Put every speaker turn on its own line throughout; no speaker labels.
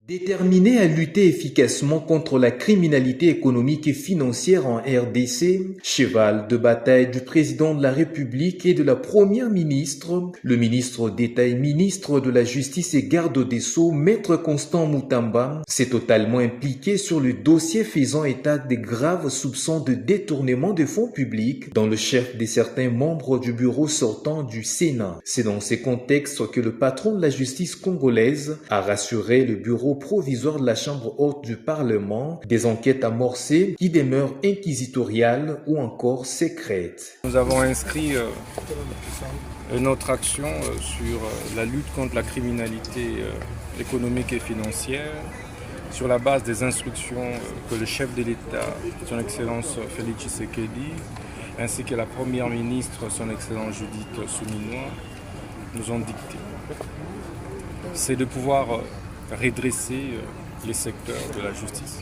Déterminé à lutter efficacement contre la criminalité économique et financière en RDC, cheval de bataille du président de la République et de la première ministre, le ministre d'État et ministre de la Justice et garde des Sceaux, Maître Constant Moutamba, s'est totalement impliqué sur le dossier faisant état des graves soupçons de détournement de fonds publics dans le chef de certains membres du bureau sortant du Sénat. C'est dans ces contextes que le patron de la justice congolaise a rassuré le bureau provisoire de la Chambre haute du Parlement des enquêtes amorcées qui demeurent inquisitoriales ou encore secrètes.
Nous avons inscrit notre action sur la lutte contre la criminalité économique et financière sur la base des instructions que le chef de l'État, son Excellence Félix Tshisekedi, ainsi que la Première ministre, son Excellence Judith Suminwa, nous ont dictées. C'est de pouvoir redresser les secteurs de la justice.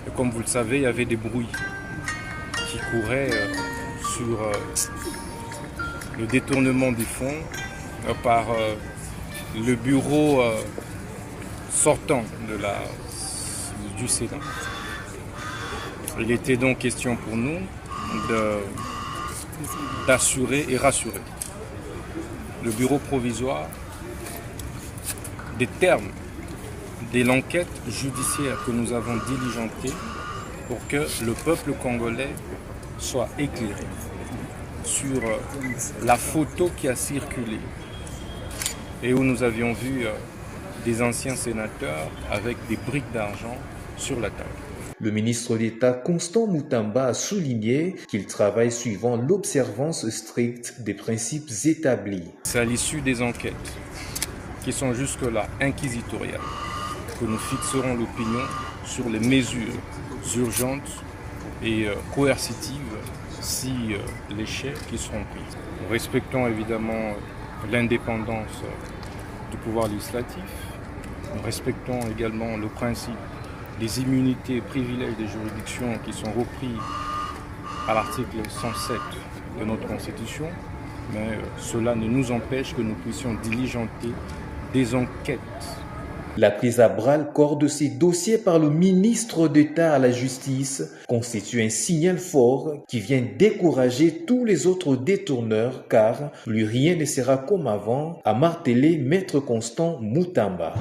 Et comme vous le savez, il y avait des bruits qui couraient sur le détournement des fonds par le bureau sortant du Sénat. Il était donc question pour nous d'assurer et rassurer le bureau provisoire des termes de l'enquête judiciaire que nous avons diligentée pour que le peuple congolais soit éclairé sur la photo qui a circulé et où nous avions vu des anciens sénateurs avec des briques d'argent sur la table.
Le ministre d'État Constant Moutamba a souligné qu'il travaille suivant l'observance stricte des principes établis.
C'est à l'issue des enquêtes qui sont jusque-là inquisitoriales que nous fixerons l'opinion sur les mesures urgentes et coercitives si les chefs qui seront prises. Nous respectons évidemment l'indépendance du pouvoir législatif. Nous respectons également le principe des immunités et privilèges des juridictions qui sont repris à l'article 107 de notre Constitution, mais cela ne nous empêche que nous puissions diligenter des enquêtes.
La prise à bras-le-corps de ces dossiers par le ministre d'État à la Justice constitue un signal fort qui vient décourager tous les autres détourneurs car plus rien ne sera comme avant, a martelé Maître Constant Moutamba.